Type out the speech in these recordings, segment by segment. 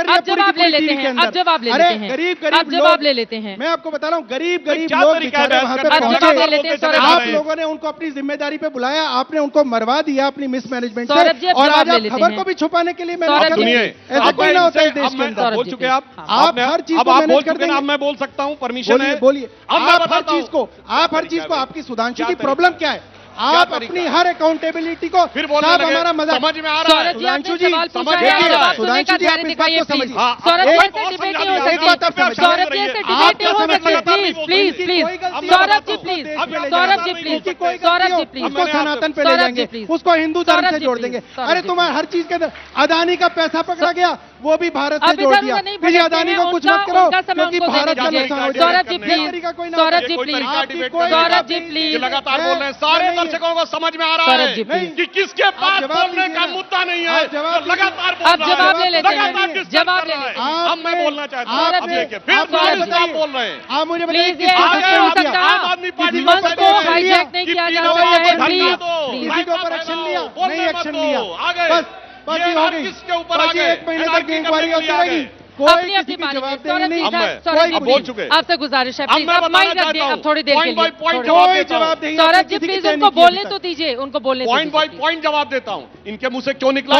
कर रही है पूरी की पूरी टीवी के अंदर। अरे गरीब जवाब ले लेते हैं। मैं आपको बता रहा हूँ, गरीब लोग बेचारे वहां पे पहुंचे, आप लोगों ने उनको अपनी जिम्मेदारी पे बुलाया, आपने उनको मरवा दिया अपनी मिसमैनेजमेंट से, और आज आप खबर को भी छुपाने के लिए ऐसा कोई ना होता है देश के अंदर। बोल चुके आप हर चीज को मैनेज कर देंगे। मैं बोल सकता हूँ, परमिशन है? बोलिए। आप हर चीज को आपकी सुधांशु की प्रॉब्लम क्या है? आप अपनी हर अकाउंटेबिलिटी को फिर बोलने सब लगे, हमारा मजाक समझ में आ रहा है। सुधांशु जी, सुधांशु जी आप इस बात को समझिए। सौरभ जी ऐसे डिबेट नहीं हो सकती। सौरभ जी ऐसे डिबेट नहीं हो सकती। Please please Saurabh ji please, Saurabh ji please, Saurabh ji please. उसको सनातन पे ले जाएंगे, उसको हिंदू धर्म से जोड़ देंगे। अरे तुम्हारे हर चीज के अंदर अदानी का पैसा पकड़ा गया, वो भी भारत से जोड़ दिया। फिर अदानी को कुछ मत करो क्योंकि भारत का नुकसान हो जाएगा। Saurabh ji please, Saurabh ji please, Saurabh ji please. लगातार बोल रहे हैं, सारे दर्शकों को समझ में आ रहा है कि किसके पास बोलने का मुद्दा नहीं है, लगातार आप जवाब ले लेते हैं, जवाब ले लेते हैं। अब मैं बोलना चाहता हूँ, अब देखिए फिर आप बोल रहे हैं। आप मुझे प्लीज, ये हो सकता मंच को हाईजैक नहीं किया जा सकता है। प्लीज किसी के ऊपर एक्शन लिया नहीं, एक्शन लिया, बस ये हो गई। किसके ऊपर आ गए? 1 महीने तक इंक्वायरी होती रहेगी, अपनी अपनी बारी में। सौरभ जी, अब बोल चुके हैं। आपसे गुजारिश है, प्लीज आप माइक रख दें अब थोड़ी देर के लिए। जवाब देंगे। सौरभ जी प्लीज उनको बोलने तो दीजिए, उनको बोलने पॉइंट बाय पॉइंट जवाब देता हूँ। इनके मुंह से क्यों निकला?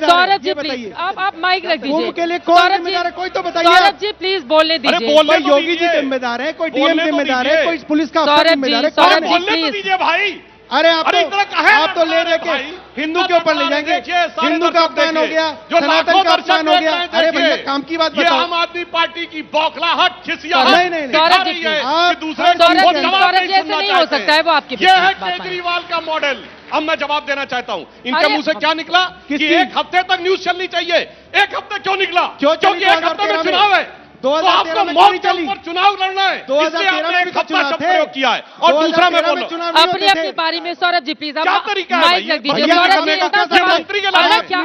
सौरभ जी प्लीज आप माइक रख दीजिए। के लिए कौन जिम्मेदार है, कोई तो बताइए। सौरभ जी प्लीज बोलने दीजिए। कोई योगी जी जिम्मेदार है, कोई डीएम जिम्मेदार है, कोई पुलिस का अफसर जिम्मेदार है। सौरभ जी प्लीज भाई। अरे आप तो ले लेके हिंदू के ऊपर ले जाएंगे। हिंदू का अपमान हो गया, सनातन का अपमान हो गया। अरे भैया काम की बात बताओ। आम आदमी पार्टी की बौखलाहट खिसिया नहीं सौरभ जी ऐसे नहीं हो सकता है, वो आपकी ये है केजरीवाल का मॉडल। अब मैं जवाब देना चाहता हूँ, इनके मुंह से क्या निकला कि 1 हफ्ते तक न्यूज चलनी चाहिए। 1 हफ्ते क्यों निकला? क्योंकि 1 हफ्ते में चुनाव है। 2013 में क्यों नहीं चली? चुनाव लड़ना है, 2013 में भी हफ्ता शब्द प्रयोग किया है। और दूसरा मैं बोल रहा हूं, अपनी अपनी बारी में सौरभ जी प्लीज क्या तरीका है माइक रख दीजिए। सौरभ जी इतना सवाल मंत्री के नाम please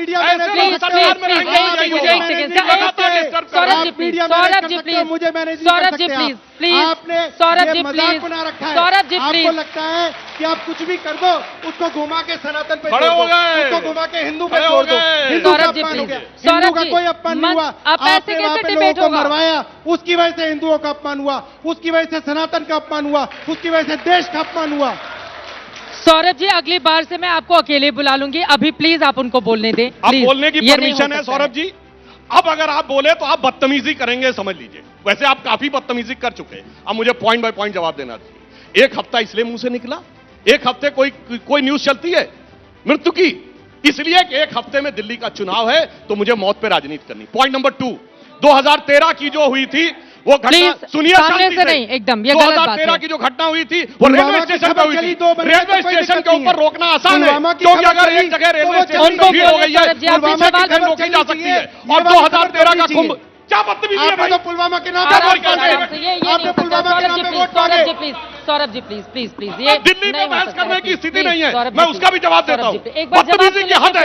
Saurabh ji please, Saurabh ji please, Saurabh ji please please, Saurabh ji please, Saurabh ji please. आपको लगता है कि आप कुछ भी कर दो, उसको घुमा के सनातन पे खड़े हो गए, उसको घुमा के हिंदू पे छोड़ दो। सौरभ जी प्लीज, सौरभ का कोई अपमान नहीं हुआ। आप ऐसे कैसे डिबेट होगा? मरवाया, उसकी वजह से हिंदुओं का अपमान हुआ, उसकी वजह से सनातन का अपमान हुआ, उसकी वजह से देश का अपमान हुआ। सौरभ जी अगली बार से मैं आपको अकेले बुला लूंगी, अभी प्लीज आप उनको बोलने दें। अब बोलने की परमिशन है सौरभ जी। अब अगर आप बोले तो आप बदतमीजी करेंगे, समझ लीजिए। वैसे आप काफी बदतमीजी कर चुके हैं, अब मुझे पॉइंट बाय पॉइंट जवाब देना चाहिए। 1 हफ्ता इसलिए मुंह से निकला, 1 हफ्ते कोई न्यूज चलती है मृत्यु की, इसलिए कि 1 हफ्ते में दिल्ली का चुनाव है तो मुझे मौत पे राजनीति करनी। पॉइंट नंबर 2, 2013 की जो हुई थी वो घटना, सुनिए सामने से नहीं, एकदम ये गलत बात है। 2013 की जो घटना हुई थी वो रेलवे स्टेशन पे हुई थी। रेलवे स्टेशन के ऊपर रोकना आसान है, क्योंकि अगर एक जगह रेलवे स्टेशन पे भीड़ हो गई है तो दूसरे की ट्रेन रोकी जा सकती है। और 2013 का कुंभ, क्या बदतमीजी है भाई? तो पुलवामा के नाम पे आपने पुलवामा के नाम पे वोट मांगे। Saurabh ji please please please, ये दिल्ली में बहस करने की स्थिति नहीं है, मैं उसका भी जवाब देता हूँ। बदतमीजी की हद है,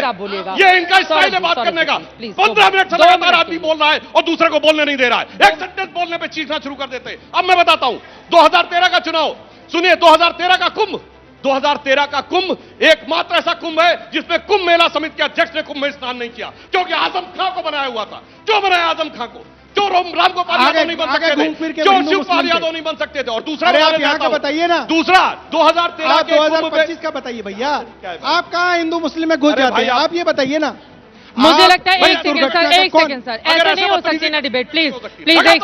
ये इनका स्टाइल है बात करने का। 15 मिनट से लगातार आदमी बोल रहा है और दूसरे को बोलने नहीं दे रहा है। एक सेंटेंस बोलने पे चीखना शुरू कर देते हैं। अब मैं बताता हूँ 2013 का चुनाव सुनिए। 2013 का कुंभ, 2013 का कुंभ एकमात्र ऐसा कुंभ है जिसमें कुंभ मेला समिति के अध्यक्ष ने कुंभ में स्नान नहीं किया, क्योंकि आजम खां को बनाया हुआ था। क्यों बनाया आजम खां को? क्यों राम गोपाल यादव नहीं बन सकते थे? क्यों शिवपाल यादव नहीं बन सकते थे? और दूसरा आप यहाँ का बताइए ना। दूसरा 2013 के 2025 का बताइए भैया। आप कहाँ हिंदू मुस्लिम में घुस जाते हैं? आप ये बताइए ना। मुझे लगता है एक सेकंड सर, ऐसे नहीं हो सकती ना डिबेट। प्लीज प्लीज एक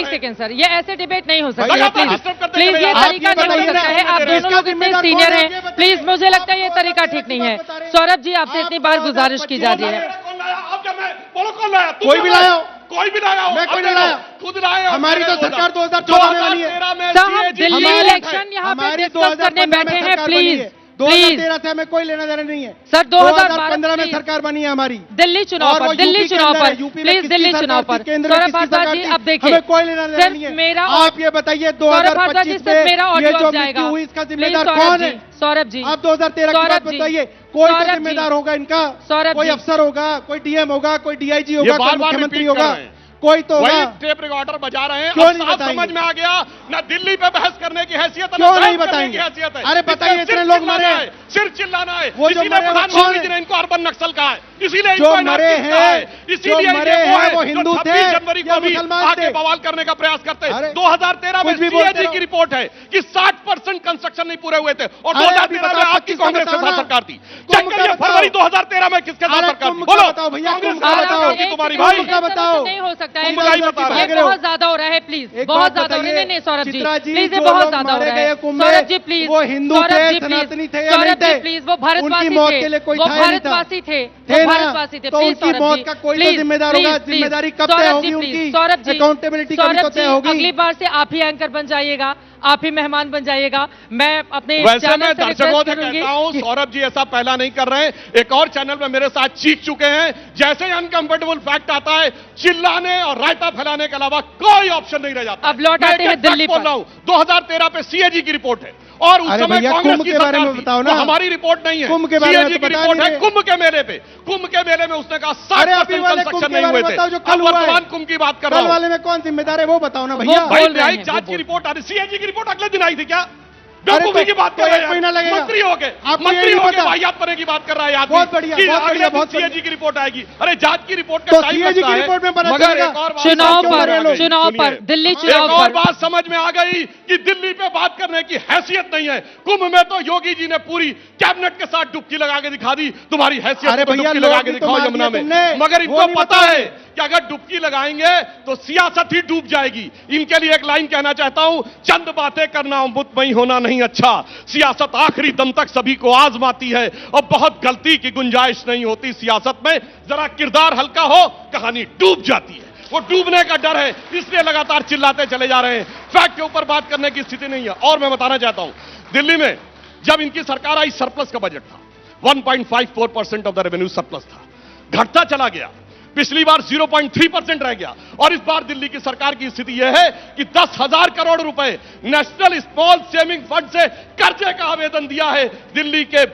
सेकंड सर, ये ऐसे डिबेट नहीं हो सकती। प्लीज ये तरीका नहीं हो सकता है। आप दोनों लोग इतने सीनियर हैं, प्लीज मुझे लगता है ये तरीका ठीक नहीं है। सौरभ जी आपसे इतनी बार गुजारिश की जा रही है। कोई भी लाया, कोई भी लाया, मैं कोई नहीं लाया, खुद लाया। हमारी तो सरकार 2014 में वाली है। साहब दिल्ली इलेक्शन यहाँ पे डिस्कस करने बैठे हैं, प्लीज 2013 से हमें कोई लेना देना नहीं है सर। 2015 में सरकार बनी है हमारी, दिल्ली चुनाव पर, दिल्ली चुनाव पर, प्लीज दिल्ली चुनाव पर। सौरभ भारद्वाज जी अब देखिए, हमें कोई लेना देना नहीं है। मेरा आप ये बताइए 2025 में मेरा ये ऑडियो जो जाएगा, मृत्यु हुई इसका जिम्मेदार कौन है? सौरभ जी आप 2013 की बात बताइए। कोई तो जिम्मेदार होगा इनका, कोई अफसर होगा, कोई डीएम होगा, कोई डीआईजी होगा, कोई मुख्यमंत्री होगा, कोई तो वही टेप रिकॉर्डर बजा रहे हैं। क्यों नहीं अब समझ में आ गया ना, दिल्ली पे बहस करने की हैसियत है, क्यों नहीं बताएंगे? अरे बताइए, इतने लोग मरे, सिर्फ चिल्लाना है। वो जो इसीलिए मरे वो प्रधानमंत्री जी कौन ने इनको अर्बन नक्सल कहा है, इसीलिए जो इनको मरे anarchist कहा है, हैं, इसीलिए जो मरे ये हैं है वो जो हिंदू 26 थे जनवरी या को भी मुसलमान आके थे? बवाल करने का प्रयास करते हैं। अरे, 2013 में कुछ भी बोलते सीएजी रहो। की रिपोर्ट है कि 60% कंस्ट्रक्शन नहीं पूरे हुए थे और अरे, अभी 2013 में बताओ, आपकी 25 का कांग्रेस के बताओ साथ ना। सरकार थी। कुंभ चेक का करिए बताओ। फरवरी 2013 में किसके साथ अरे, सरकार थी, कुंभ का बोलो बताओ भैया, कांग्रेस कुंभ का के साथ बताओ। सरकार थी तुम्हारी भाई। कुंभ का बताओ। नहीं हो सकता है, कुंभ का ही बता रहा है। ये बहुत ज्यादा हो रहा है, प्लीज एक बहुत बात ज्यादा हो रहा है। बताइए, नहीं सौरभ जी चित्रा जी, प्लीज, ये जो बहुत लोग ज्यादा हो मारे रहा है। गए कुंभ में, सौरभ जी प्लीज, वो हिंदू सौरभ थे, जी, प्लीज, सनातनी थे या सौरभ नहीं जी थे? प्लीज, वो भारतवासी उनकी मौत थे, के लिए कोई वो था ही नहीं था। भारतवासी थे, थे वो ना? भारतवासी थे। तो प्लीज उनकी सौरभ मौत जी, का कोई तो प्लीज, जिम्मेदार होगा। प्लीज, जिम्मेदारी कब सौरभ तय जी, होगी प्लीज, उनकी? सौरभ जी, अकाउंटेबिलिटी कभी तो सौरभ तय जी, होगी। अगली बार से आप ही एंकर बन जाइएगा, आप ही मेहमान बन जाइएगा। मैं अपने वैसे चैनल मैं से दर्शकों रिक्वेस्ट से करूंगी कहता हूं, सौरभ जी ऐसा पहला नहीं कर रहे हैं। एक और चैनल में मेरे साथ चीख चुके हैं, जैसे ही अनकंफर्टेबल फैक्ट आता है चिल्लाने और रायता फैलाने के अलावा कोई ऑप्शन नहीं रह जाता। अब लौट आते हैं दिल्ली बोल पर। रहा हूं, 2013 पे सीएजी की रिपोर्ट है और उस अरे समय भैया, कांग्रेस कुंभ की के बारे सरकार में थी। बताओ ना। वो हमारी रिपोर्ट नहीं है, कुंभ के बारे में सीएजी तो की बता रिपोर्ट नहीं है। रहे। कुंभ के मेले पे, कुंभ के मेले में उसने कहा अरे, अभी 60% वाले कुंभ कंस्ट्रक्शन के नहीं बारे हुए में थे। बताओ जो कल अब हुआ है। वर्तमान कुंभ की बात कर रहा कल हूं। वाले में कौन जिम्मेदार है वो बताओ ना भैया। वो भाई बोल रहे न्यायिक हैं, जांच वो की बोल- रिपोर्ट आ रही, सीएजी की रिपोर्ट अगले दिन आई थी क्या? अरे बेवकूफी तो- की बात तो कर रहे एक महीना हैं, लगेगा। मंत्री हो गए, आपको मंत्री ये हो नहीं गए, पता? वाहियात बनने की बात कर रहा है आदमी। बहुत बढ़िया, कि बहुत अगले बढ़िया, दिन बहुत बढ़िया। सीएजी की रिपोर्ट आएगी। अरे जांच की रिपोर्ट का तो टाइम सीएजी लगता की है। रिपोर्ट में पता मगर चलेगा। एक और बात चुनाव समझ में पर, आ गई। चुनाव सुनिए, पर, दिल्ली एक चुनाव और पर। बात समझ में आ गई कि दिल्ली पे बात करने की हैसियत नहीं है। कुंभ में तो योगी जी ने पूरी कैबिनेट के साथ डुबकी लगा के दिखा दी, तुम्हारी हैसियत अरे को भैया, डुबकी लगा लोग के भी तो दिखाओ मार यमुना दिए में। तुमने। मगर वो इनको नहीं पता बता है रहे। कि अगर डुबकी लगाएंगे तो सियासत ही डूब जाएगी। इनके लिए एक लाइन कहना चाहता हूं, चंद बातें करना, मुतमईन होना नहीं अच्छा। सियासत आखिरी दम तक सभी को आजमाती है और बहुत गलती की गुंजाइश नहीं होती सियासत में। जरा किरदार हल्का हो, कहानी डूब जाती है। वो डूबने का डर है, इसलिए लगातार चिल्लाते चले जा रहे हैं। फैक्ट के ऊपर बात करने की स्थिति नहीं है। और मैं बताना चाहता हूं, दिल्ली में जब इनकी सरकार आई सरप्लस का बजट था, 1.54% ऑफ द रेवेन्यू सरप्लस था, घटता चला गया। पिछली बार 0.3% रह गया और इस बार दिल्ली की सरकार की स्थिति यह है कि 10,000 करोड़ रुपए नेशनल स्मॉल सेविंग फंड से कर्जे का आवेदन दिया है। दिल्ली के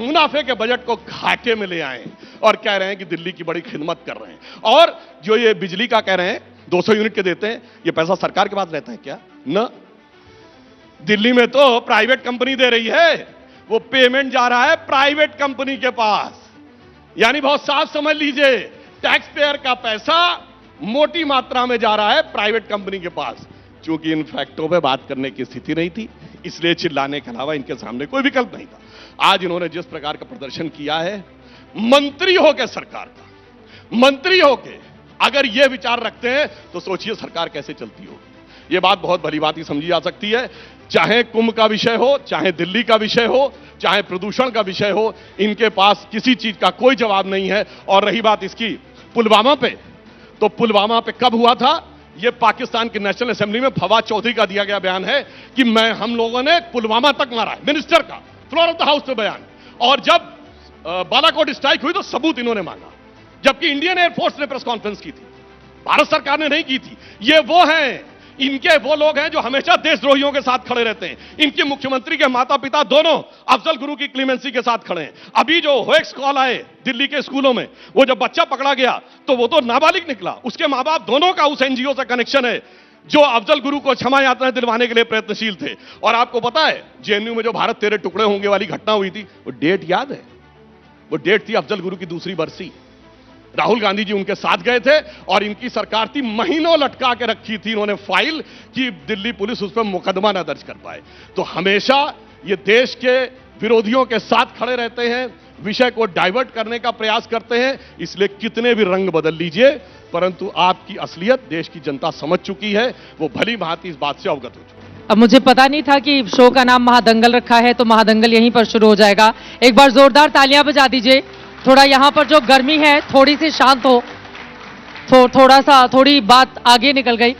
मुनाफे के बजट को घाटे में ले आए और कह रहे हैं कि दिल्ली की बड़ी खिदमत कर रहे हैं। और जो ये बिजली का कह रहे हैं 200 यूनिट के देते हैं, ये पैसा सरकार के पास रहता है क्या? ना, दिल्ली में तो प्राइवेट कंपनी दे रही है, वो पेमेंट जा रहा है प्राइवेट कंपनी के पास। यानी बहुत साफ समझ लीजिए, टैक्स पेयर का पैसा मोटी मात्रा में जा रहा है प्राइवेट कंपनी के पास। चूंकि इन फैक्टों पे बात करने की स्थिति नहीं थी, इसलिए चिल्लाने के अलावा इनके सामने कोई विकल्प नहीं था। आज इन्होंने जिस प्रकार का प्रदर्शन किया है, मंत्री होकर सरकार का मंत्री होके अगर ये विचार रखते हैं तो सोचिए सरकार कैसे चलती होगी। ये बात बहुत भली बात ही समझी जा सकती है। चाहे कुंभ का विषय हो, चाहे दिल्ली का विषय हो, चाहे प्रदूषण का विषय हो, इनके पास किसी चीज का कोई जवाब नहीं है। और रही बात इसकी पुलवामा पे, तो पुलवामा पे कब हुआ था? ये पाकिस्तान की नेशनल असेंबली में फवाद चौधरी का दिया गया बयान है कि हम लोगों ने पुलवामा तक मारा है, मिनिस्टर का फ्लोर ऑफ द हाउस पे बयान। और जब बालाकोट स्ट्राइक हुई तो सबूत इन्होंने मांगा, जबकि इंडियन एयरफोर्स ने प्रेस कॉन्फ्रेंस की थी, भारत सरकार ने नहीं की थी। ये वो हैं, इनके वो लोग हैं जो हमेशा देशद्रोहियों के साथ खड़े रहते हैं। इनके मुख्यमंत्री के माता पिता दोनों अफजल गुरु की क्लीमेंसी के साथ खड़े हैं। अभी जो होएक्स कॉल आए दिल्ली के स्कूलों में, वो जब बच्चा पकड़ा गया तो वो तो नाबालिग निकला, उसके मां बाप दोनों का उस एनजीओ से कनेक्शन है जो अफजल गुरु को क्षमा यात्रा दिलवाने के लिए प्रयत्नशील थे। और आपको पता है जेएनयू में जो भारत तेरे टुकड़े होंगे वाली घटना हुई थी, वो डेट याद है? वो डेट थी अफजल गुरु की दूसरी बरसी। राहुल गांधी जी उनके साथ गए थे और इनकी सरकार थी, महीनों लटका के रखी थी इन्होंने फाइल कि दिल्ली पुलिस उस पर मुकदमा ना दर्ज कर पाए। तो हमेशा ये देश के विरोधियों के साथ खड़े रहते हैं, विषय को डाइवर्ट करने का प्रयास करते हैं। इसलिए कितने भी रंग बदल लीजिए, परंतु आपकी असलियत देश की जनता समझ चुकी है, वो भली भांति इस बात से अवगत हो चुकी है। अब मुझे पता नहीं था कि शो का नाम महादंगल रखा है, तो महादंगल यहीं पर शुरू हो जाएगा। एक बार जोरदार तालियां बजा दीजिए। थोड़ा यहाँ पर जो गर्मी है थोड़ी सी शांत हो, थोड़ी बात आगे निकल गई।